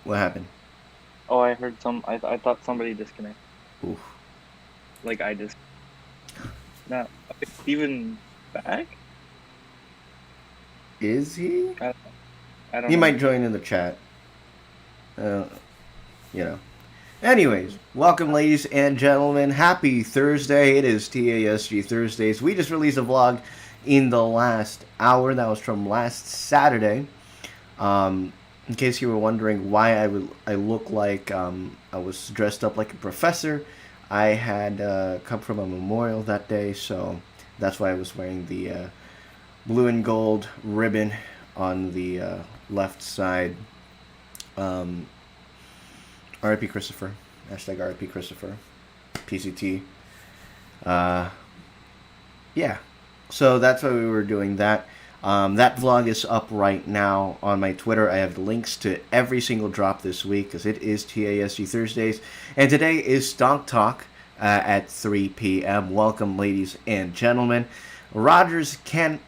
What happened? Oh, I heard I thought somebody disconnected. Oof. Like I just. Not. Okay, Steven back? Is he? I, I don't He know. might join in the chat. Uh, you know. Anyways, welcome, ladies and gentlemen. Happy Thursday. It is TASG Thursdays. We just released a vlog in the last hour. That was from last Saturday. In case you were wondering why I look like I was dressed up like a professor, I had come from a memorial that day, so that's why I was wearing the blue and gold ribbon on the left side. Um, RIP Christopher. Hashtag RIP Christopher. PCT. Uh, yeah. So that's why we were doing that. That vlog is up right now on my Twitter. I have links to every single drop this week because it is TASG Thursdays. And today is Stonk Talk at 3 p.m. Welcome, ladies and gentlemen. Rogers can't.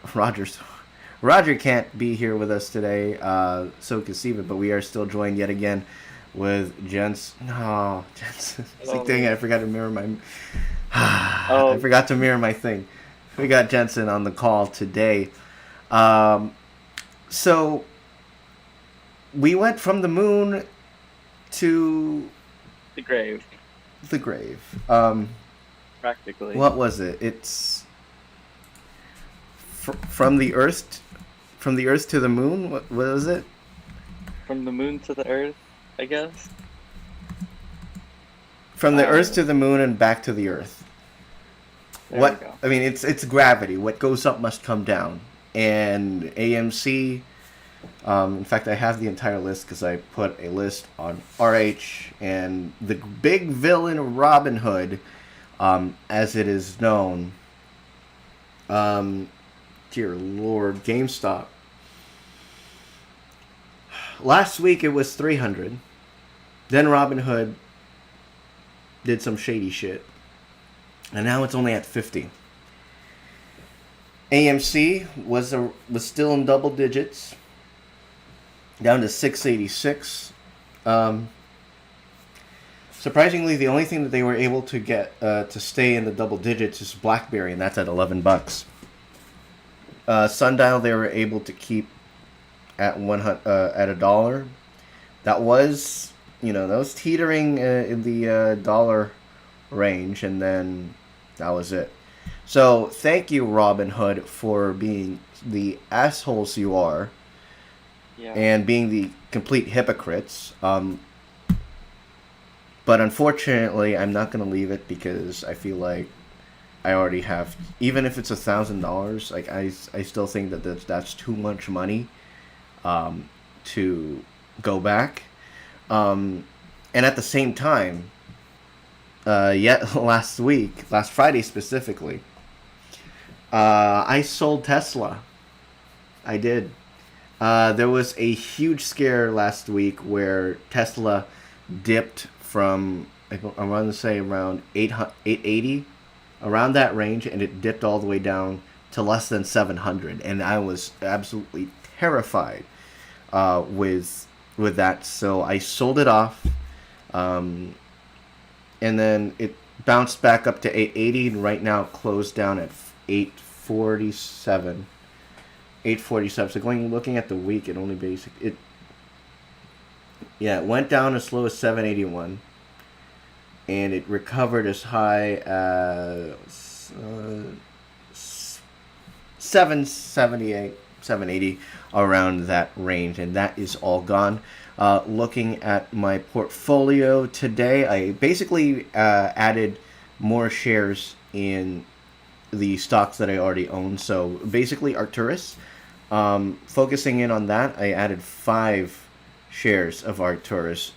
Roger can't be here with us today, so can Steven, but we are still joined yet again with Jens. No, Jens. It's like, dang it, I forgot to mirror my. I Oh, forgot to mirror my thing. We got Jensen on the call today. Um, so we went from the moon to the grave, the grave. practically. What was it? It's from the Earth, from the Earth to the moon. What was it? From the moon to the earth, I guess. From the Earth Uh, to the moon and back to the Earth. there we What go. I mean, it's gravity. What goes up must come down. And AMC. In fact, I have the entire list because I put a list on RH and the big villain Robin Hood, as it is known. Um, Dear Lord, GameStop. Last week it was 300. Then Robin Hood did some shady shit, and now it's only at 50. AMC was still in double digits, down to 686. Um, Surprisingly, the only thing that they were able to get to stay in the double digits is BlackBerry, and that's at $11. Sundial they were able to keep at at $1. That was that was teetering in the dollar range, and then that was it. So thank you, Robin Hood, for being the assholes you are Yeah. and being the complete hypocrites. But unfortunately, I'm not going to leave it because I feel like I already have. Even if it's $1,000, like I still think that that's too much money to go back. And at the same time, yet last Friday specifically, I sold Tesla. I did. There was a huge scare last week where Tesla dipped from I want to say around 880, around that range, and it dipped all the way down to less than 700, and I was absolutely terrified with that. So I sold it off, um, and then it bounced back up to 880, and right now it closed down at 847. 847. So looking at the week, it only it went down as low as 781, and it recovered as high as 778, 780, around that range, and that is all gone. Looking at my portfolio today, I basically added more shares in the stocks that I already own. So basically, Arcturus. Focusing in on that, I added 5 shares of Arcturus,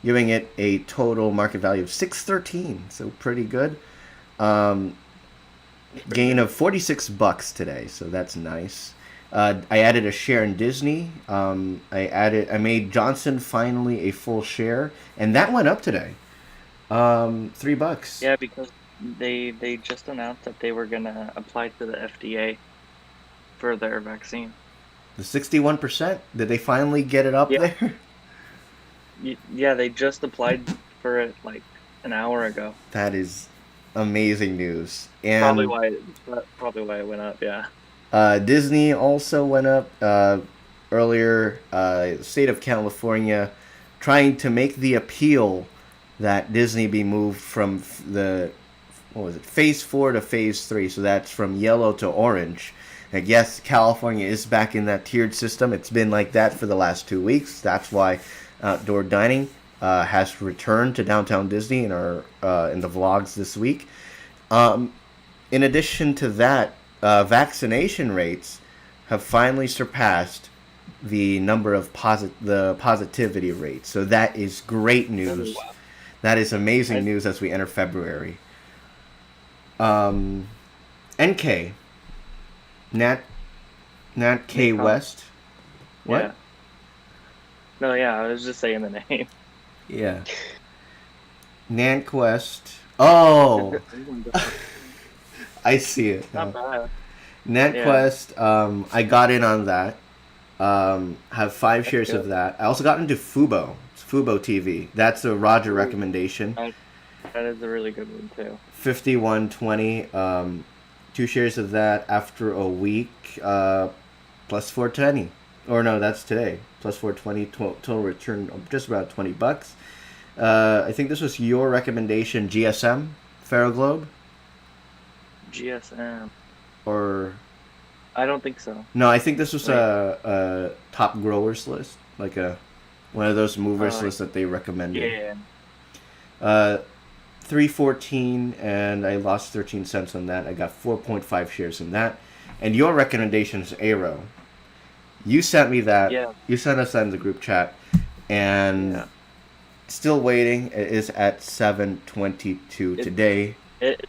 giving it a total market value of 613. So pretty good. Um, Gain of $46 today, so that's nice. I added a share in Disney. I made Johnson finally a full share, and that went up today. $3. Yeah, because they just announced that they were gonna apply to the FDA for their vaccine. The 61%? Did they finally get it up Yeah, there? yeah, they just applied for it like an hour ago. That is amazing news. Probably And why that's probably why it went up. Yeah. Disney also went up earlier. State of California trying to make the appeal that Disney be moved from the what was it, phase 4 to phase 3. So that's from yellow to orange. I guess California is back in that tiered system. It's been like that for the last 2 weeks. That's why outdoor dining has returned to downtown Disney in the vlogs this week. Um, in addition to that, vaccination rates have finally surpassed the number of the positivity rate. So that is great Really? news. Wow. That is amazing I news as we enter February. Um, NK Nat Nat K Nikon. West. What? Yeah. No, yeah, I was just saying the name. Yeah. NantQuest. Oh, Oh my God. I see it Not now. bad. Yeah, NantQuest. I got in on that. Have five that's shares good. of that. I also got into Fubo TV. That's a Roger Ooh, recommendation. that, that is a really good one too. 51.20. 2 shares of that after a week. Plus 420. Or no, that's today. Plus 420 total return of just about $20. I think this was your recommendation, GSM, Ferroglobe, GSM. or I don't think so. no? I think this was Wait. a top growers list, like a one of those movers Uh, lists that they recommended. yeah. Uh, 314, and I lost 13 cents on that. I got 4.5 shares in that. And your recommendation is Aero. You sent me that. Yeah. You sent us that in the group chat, and Yeah. still waiting. It is at 7:22 It, today. it,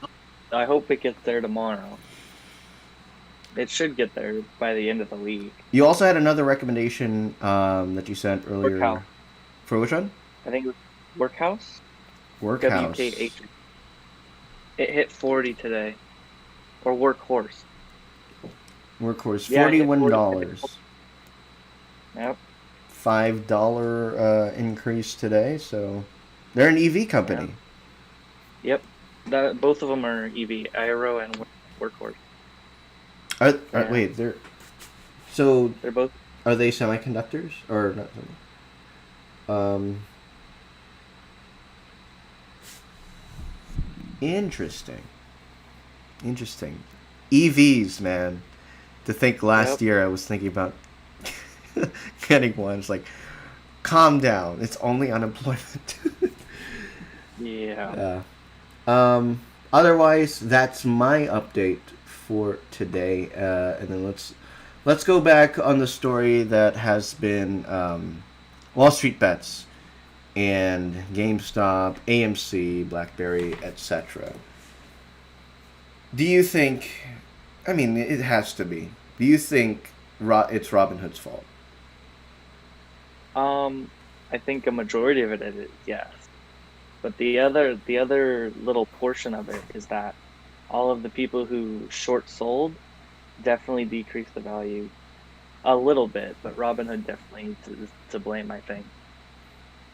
I hope it gets there tomorrow. It should get there by the end of the week. You also had another recommendation that you sent earlier. Workhouse. For which one? I think it was Workhouse? Workhouse. WKH. It hit 40 today. Or Workhorse. Workhorse. Yeah, it hit $41. 40 today. Yep. $5 increase today. So they're an EV Yeah. company. Yep. Both of them are EV, Aero and Workhorse. Yeah. Wait, they're so They're both. are they semiconductors or not? Um, interesting. Interesting. EVs, man. To think last Yep. year I was thinking about getting one. It's like, calm down. It's only unemployment. Yeah. Yeah. Otherwise, that's my update for today. And then let's go back on the story that has been Wall Street Bets and GameStop, AMC, BlackBerry, etc. Do you think? I mean, it has to be. Do you think it's Robinhood's fault? I think a majority of it is, yes. But the other little portion of it is that all of the people who short sold definitely decreased the value a little bit, but Robinhood definitely to blame, I think.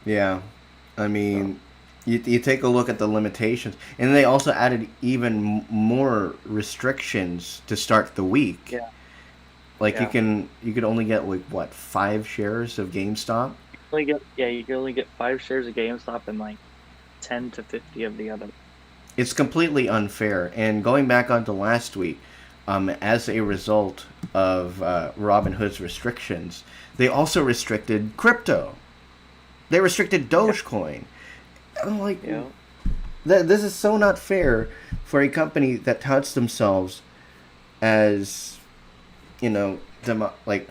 Yeah. I So mean, you take a look at the limitations, and they also added even more restrictions to start the week. yeah, Like yeah. you could only get like what 5 shares of GameStop. You can only get 5 shares of GameStop and like 10 to 50 of the other. It's completely unfair. And going back onto last week, as a result of Robinhood's restrictions, they also restricted crypto. They restricted Yeah, Dogecoin. I'm like, yeah, this is so not fair for a company that touts themselves as, like,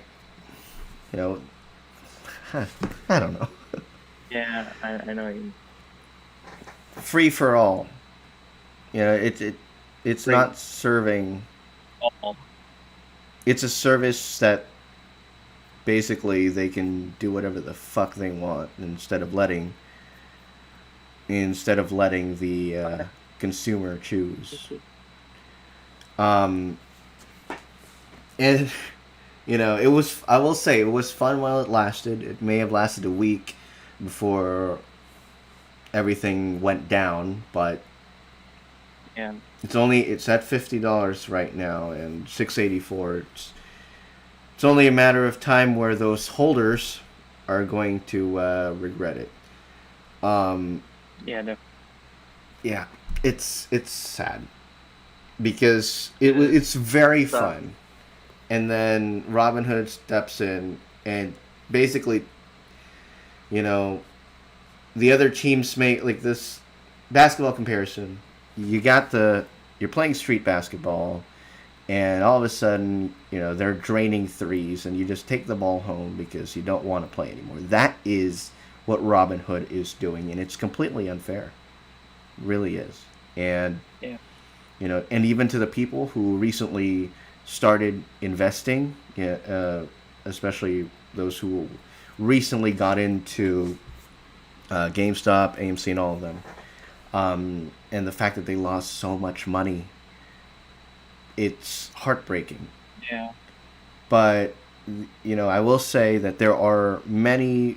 you know, I don't know, yeah. I know. free for all. It's Free not serving. all. It's a service that basically they can do whatever the fuck they want instead of letting the consumer choose. Um, and It was. I will say it was fun while it lasted. It may have lasted a week before everything went down, but Yeah, it's at $50 right now and 684. It's only a matter of time where those holders are going to regret it. Um, yeah, no, yeah, it's sad because it is. it's very Uh, fun, and then Robin Hood steps in and basically, you know, the other teams make like this basketball comparison. You got the you're playing street basketball, and all of a sudden, they're draining threes, and you just take the ball home because you don't want to play anymore. That is what Robin Hood is doing, and it's completely unfair. It really is. And yeah, and even to the people who recently started investing, especially those who recently got into GameStop, AMC, and all of them, and the fact that they lost so much money, it's heartbreaking. yeah, But I will say that there are many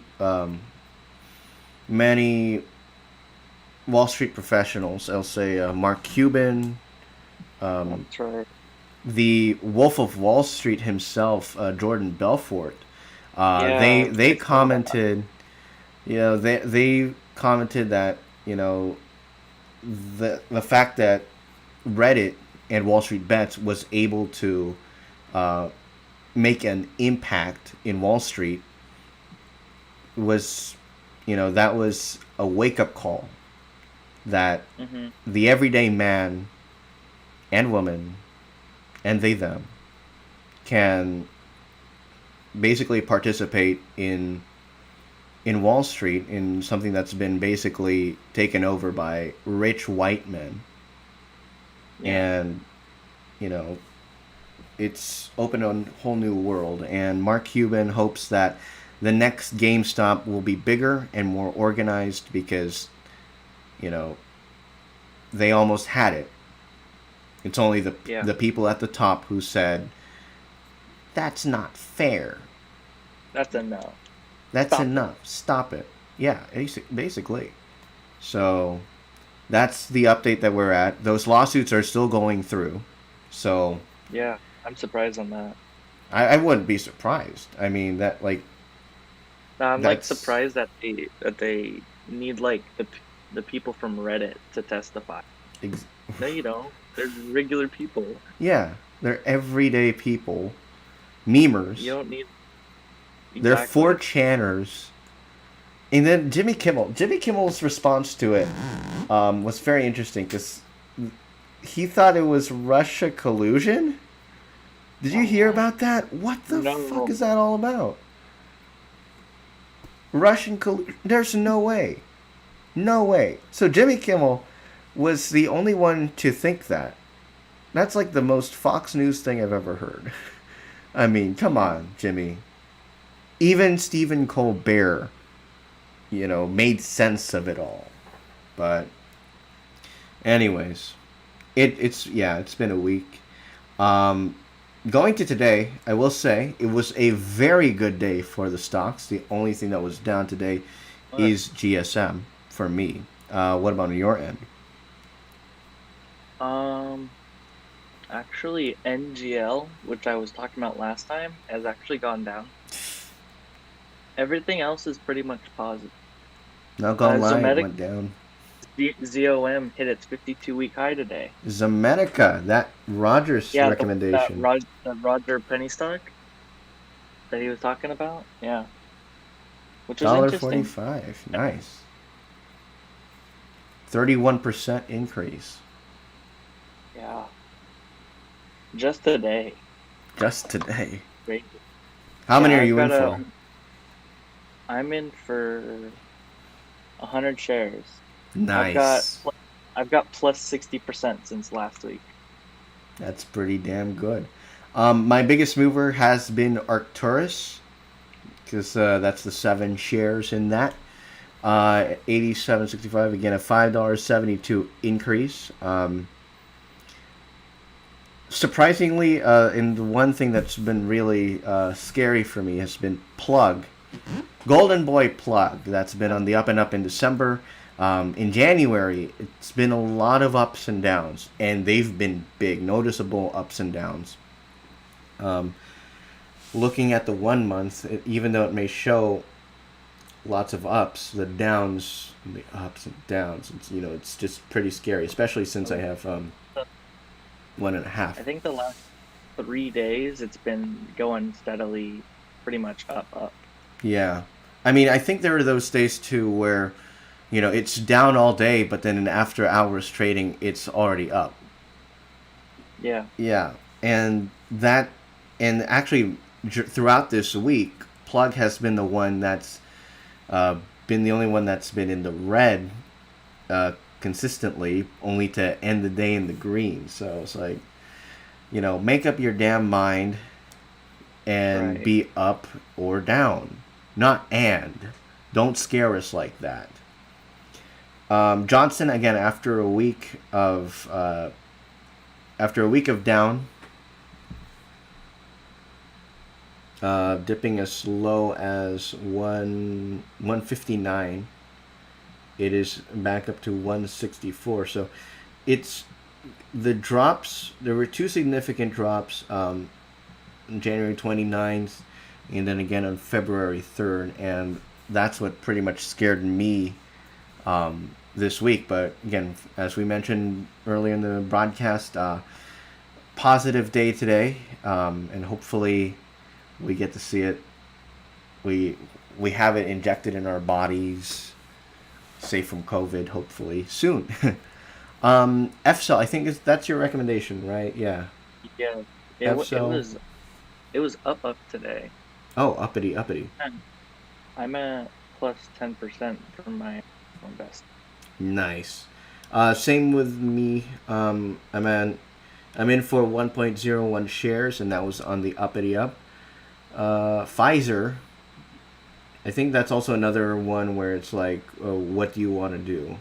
Wall Street professionals. I'll say Mark Cuban, um, that's right. the Wolf of Wall Street himself, Jordan Belfort. They Yeah, they I saw that. commented, they commented that the fact that Reddit and Wall Street Bets was able to uh, make an impact in Wall Street was, that was a wake up call that Hmm. the everyday man and woman and they them can basically participate in Wall Street in something that's been basically taken over by rich white men, Yeah, and you know it's opened a whole new world. And Mark Cuban hopes that the next GameStop will be bigger and more organized because you know they almost had it. It's only the yeah, the people at the top who said that's not fair. that's a no. That's Stop it. enough. Stop it. Yeah, basically. So that's the update that we're at. Those lawsuits are still going through. So Yeah, I'm surprised on that. I wouldn't be surprised. I mean No, I'm like that's surprised that they need like the people from Reddit to testify. ex- No, you don't. They're regular people. yeah, they're everyday people, You memers. don't need They're exactly. 4chaners. And then Jimmy Kimmel's response to it was very interesting because he thought it was Russia collusion. Did you hear about that? What the fuck No. is that all about? Russian collusion? There's no way. No way. So Jimmy Kimmel was the only one to think that. That's like the most Fox News thing I've ever heard. I mean, come on, Jimmy. Even Stephen Colbert, made sense of it all. But anyways, it's been a week. Um, Going to today, I will say it was a very good day for the stocks. The only thing that was down today What? is GSM for me. What about on your end? Um, actually, NGL, which I was talking about last time, has actually gone down. Everything else is pretty much positive. Not gonna lie, it Zometic went down. ZOM hit its 52-week high today. Zemetica, that Rogers Yeah, recommendation, that Roger Penny stock that he was talking about. Yeah, which was dollar interesting. 45. Nice, 31% increase Yeah, just today. just today. Great. How many Yeah, are you in for? I'm in for 100 shares. I've got Nice. I've got plus 60% since last week. That's pretty damn good. My biggest mover has been Arcturus because that's the 7 shares in that. 87.65 again, a $5.72 increase. surprisingly, and the one thing that's been really scary for me has been Plug. Golden Boy Plug. That's been on the up and up in December. In January, it's been a lot of ups and downs, and they've been big, noticeable ups and downs. Um, Looking at the 1 month, even though it may show lots of ups, the downs, the ups and downs, it's just pretty scary, especially since I have 1.5. I think the last 3 days it's been going steadily, pretty much up. Yeah. I mean, I think there are those days too where, it's down all day, but then in after hours trading, it's already up. Yeah. Yeah. And actually, throughout this week, Plug has been the one that's been the only one that's been in the red consistently, only to end the day in the green. So it's like, make up your damn mind and Right. be up or down, not and. Don't scare us like that. Johnson again after a week of down, dipping as low as 159. It is back up to 164. So it's the drops. There were two significant drops on January 29th and then again on February 3rd. And that's what pretty much scared me this week. But again, as we mentioned earlier in the broadcast, positive day today. And hopefully we get to see it. We have it injected in our bodies, safe from COVID, hopefully soon. FCell, I think that's your recommendation, right? Yeah. Yeah. It FCell. was up today. Oh, uppity, uppity. And I'm at plus 10% for my invest. Nice. Same with me. I'm in for 1.01 shares, and that was on the uppity up. Pfizer. I think that's also another one where it's like, what do you want to do?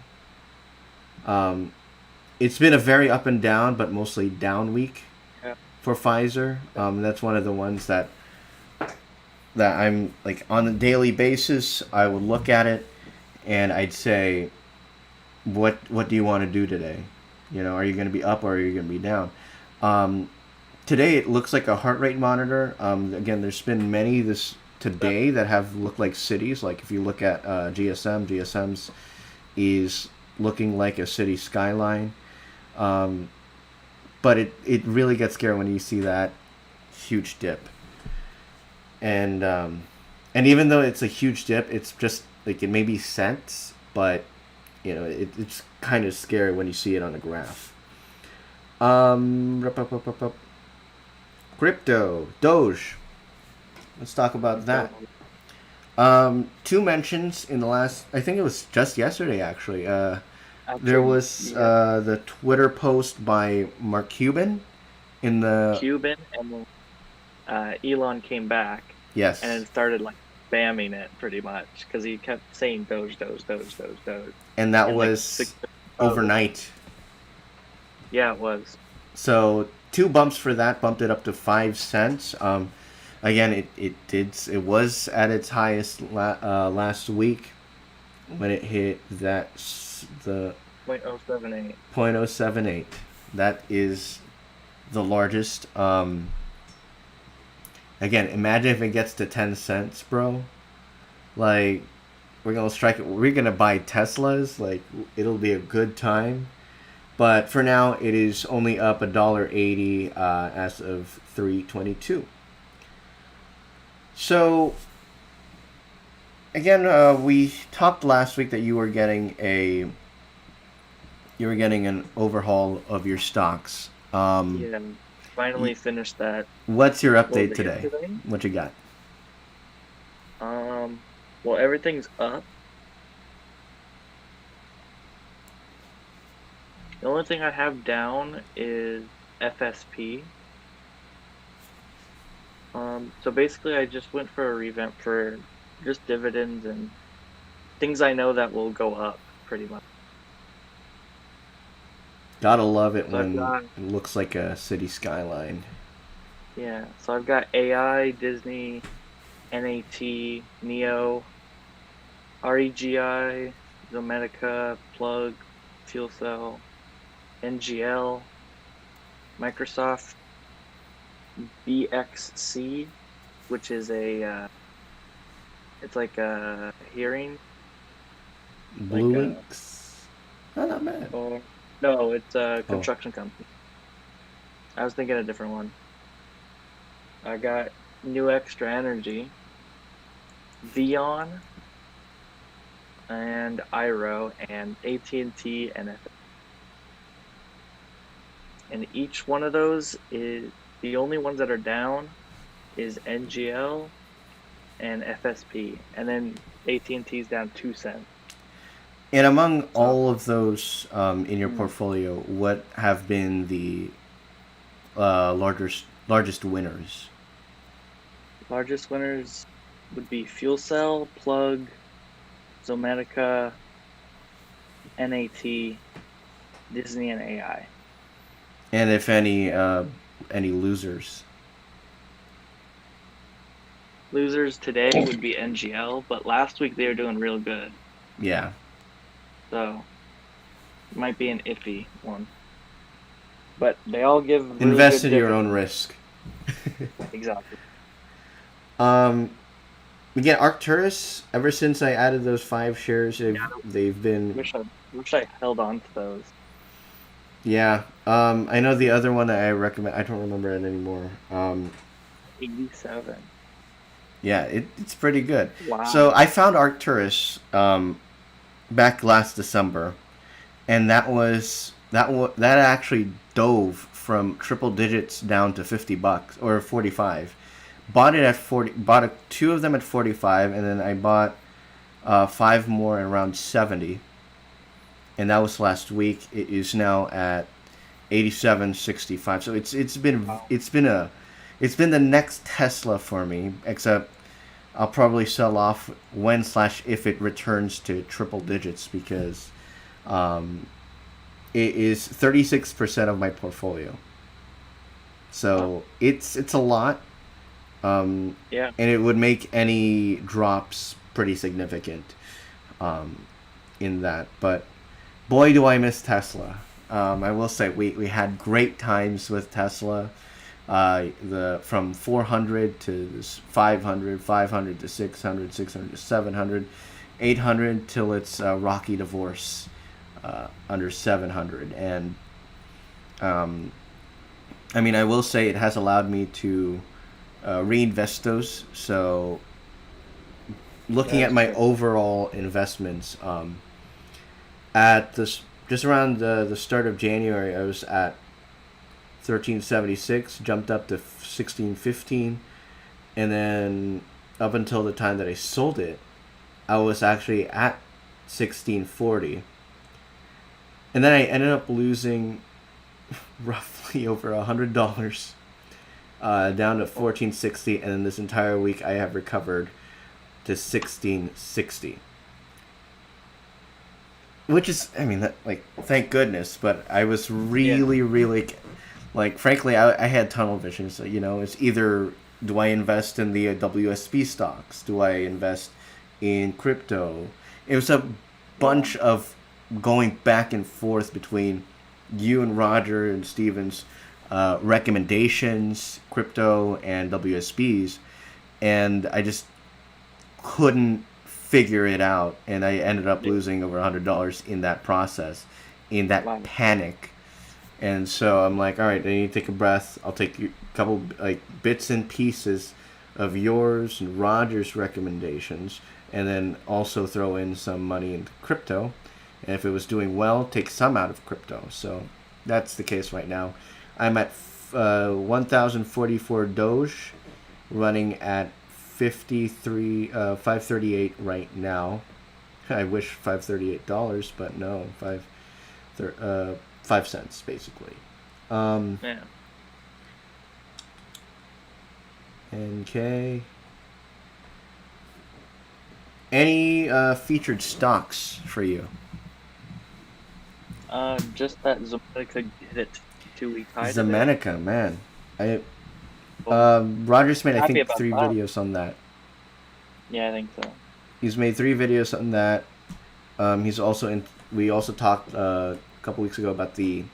It's been a very up and down, but mostly down week Yeah. for Pfizer. That's one of the ones that I'm like on a daily basis. I would look at it, and I'd say, what do you want to do today? Are you going to be up or are you going to be down? Today it looks like a heart rate monitor. Again, there's been many this today that have looked like cities. Like if you look at GSM's is looking like a city skyline. But it really gets scary when you see that huge dip. And even though it's a huge dip, it's just like it may be cents, but it's kind of scary when you see it on a graph. Rup, rup, rup, rup, rup. Crypto, Doge. Let's talk about that. Two mentions in the last. I think it was just yesterday, actually. There Actually, was yeah. the Twitter post by Mark Cuban in the. Cuban and then Elon came back and Yes, then started like spamming it pretty much because he kept saying Doge, Doge, Doge, Doge, Doge, and that and like six. was Oh, overnight. yeah, it was. So two bumps for that bumped it up to 5 cents. Again, it was at its highest last week when it hit the 0.078. 0.078. That is the largest. Again, imagine if it gets to 10 cents, bro. Like, we're gonna strike it. We're gonna buy Teslas. Like, it'll be a good time. But for now, it is only up $1.80 as of 3/22. So again, we talked last week that you were getting an overhaul of your stocks. Yeah, finally finished that. What's your What was update it, today? yesterday? What you got? Um, well, everything's up. The only thing I have down is FSP. So basically, I just went for a revamp for just dividends and things I know that will go up pretty much. Gotta love it So I've when got, it looks like a city skyline. yeah, so I've got AI, Disney, NAT, Neo, REGI, Zomatica, Plug, Fuel Cell, NGL, Microsoft BXC, which is it's like a hearing, like Blue a, Inks. Oh, not bad. or no, it's a Oh, construction company. I was thinking a different one. I got New Extra Energy, Vion, and Iro, and AT&T and F. And each one of those is the only ones that are down is NGL and FSP, and then AT&T is down 2 cents. and among So all of those in your mm, portfolio, what have been the largest winners? largest winners would be Fuel Cell, Plug, Zomatica, NAT, Disney, and AI. And if any losers? Losers today would be NGL, but last week they were doing real good, Yeah. so it might be an iffy one. But they all give really Invest good at your own dividends. risk. Exactly. Um, Again, Arcturus. Ever since I added those 5 shares, they've been. Wish I held on to those. Yeah. I know the other one that I recommend. I don't remember it anymore. 87. Yeah, it's pretty good. So Wow. I found Arcturus back last December, and that actually dove from triple digits down to $50 or 45. Bought it at 40. Bought two of them at 45, and then I bought five more at around 70, and that was last week. It is now at 87.65. So Wow. it's been the next Tesla for me. Except I'll probably sell off when slash if it returns to triple digits because um, it is 36% of my portfolio. Wow. So it's a lot, um, Yeah. and it would make any drops pretty significant in that. But boy, do I miss Tesla. I will say we had great times with Tesla. The from 400 to this 500, 500 to 600, 600 to 700, 800 till its rocky divorce under 700. And um, I mean, I will say it has allowed me to reinvest those. So looking at That's my true. overall investments, at this just around the start of January, I was at 1376, jumped up to 1615, and then up until the time that I sold it, I was actually at 1640. And then I ended up losing roughly over $100 down to 1460, and then this entire week I have recovered to 1660. Which is, I mean, like, thank goodness, but I was Yeah. really, like, frankly, I had tunnel vision. So, it's either do I invest in the WSP stocks? Do I invest in crypto? It was a Yeah. bunch of going back and forth between you and Roger and Steven's recommendations, crypto and WSPs, and I just couldn't figure it out, and I ended up Yeah. losing over $100 in that process, in that Wow. panic. And so I'm like, all right, I need to take a breath. I'll take a couple like bits and pieces of yours and Roger's recommendations, and then also throw in some money into crypto. And if it was doing well, take some out of crypto. So that's the case right now. I'm at 1,044 Doge, running at 538 right now. I wish $538, but no, 5 cents basically. Um, Yeah. NK. Any featured stocks for you? Just that Zomatica hit its 2-week high today. Zamanica, man. I Well, Roger's made I happy think about 3 that. videos on that. Yeah, I think so. He's made 3 videos on that. He's also in. We also talked a couple weeks ago about the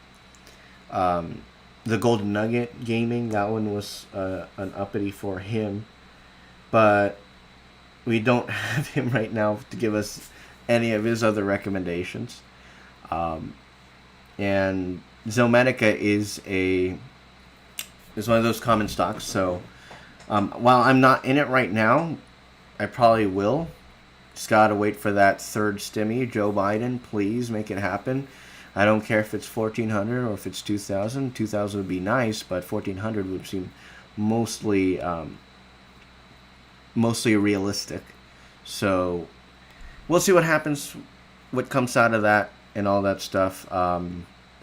Golden Nugget gaming. That one was an uppity for him, but we don't have him right now to give us any of his other recommendations. Um, and Zomatica is one of those common stocks. So while I'm not in it right now, I probably will. Just gotta wait for that third stimmy. Joe Biden, please make it happen. I don't care if it's 1,400 or if it's 2,000. 2,000 would be nice, but 1,400 would seem mostly mostly realistic. So we'll see what happens, what comes out of that, and all that stuff.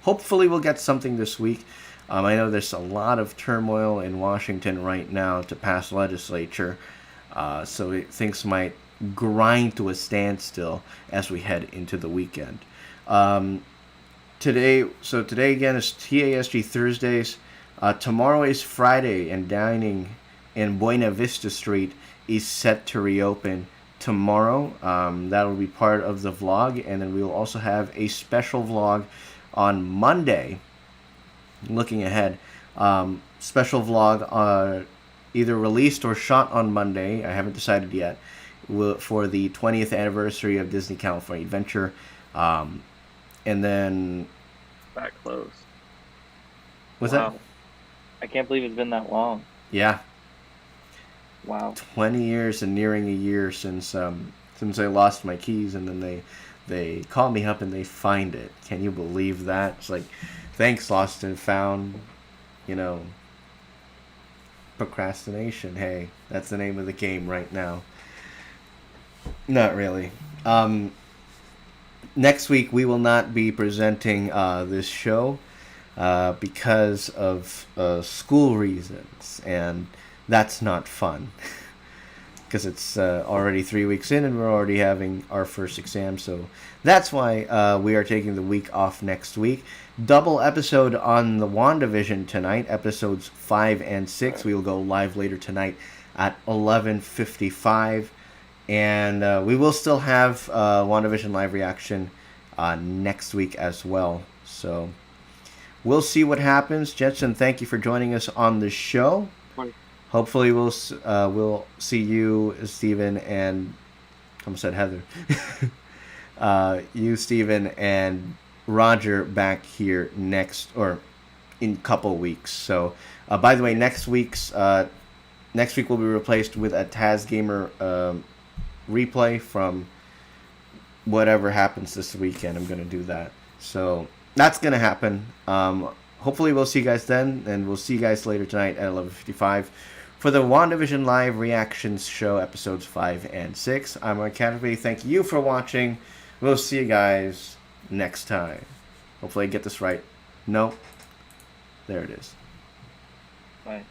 Hopefully, we'll get something this week. I know there's a lot of turmoil in Washington right now to pass legislature, so things might grind to a standstill as we head into the weekend. Um, today again is TASG Thursdays. Tomorrow is Friday, and dining in Buena Vista Street is set to reopen tomorrow. That will be part of the vlog, and then we will also have a special vlog on Monday. Looking ahead, special vlog either released or shot on Monday. I haven't decided yet. For the 20th anniversary of Disney California Adventure, and then That close. was Wow. that? I can't believe it's been that long. Yeah, Wow. 20 years and nearing a year since I lost my keys, and then they call me up and they find it. Can you believe that? It's like, thanks, lost and found. You know, procrastination. Hey, that's the name of the game right now. Not really. Next week we will not be presenting this show because of school reasons, and that's not fun. Because it's already 3 weeks in, and we're already having our first exam, so that's why we are taking the week off next week. Double episode on the WandaVision tonight, episodes 5 and 6. We will go live later tonight at 11:55. And we will still have WandaVision live reaction next week as well. So we'll see what happens. Jetson, thank you for joining us on the show. Hopefully we'll see you, Steven, and I almost said Heather. You, Steven, and Roger back here next, or in a couple weeks. So, by the way, next week will be replaced with a TASG Gamer replay from whatever happens this weekend. I'm going to do that. So that's going to happen. Hopefully we'll see you guys then, and we'll see you guys later tonight at 11:55 for the WandaVision Live Reactions Show, episodes 5 and 6. I'm Mark Canterbury. Thank you for watching. We'll see you guys next time. Hopefully I get this right. No. There it is. Bye.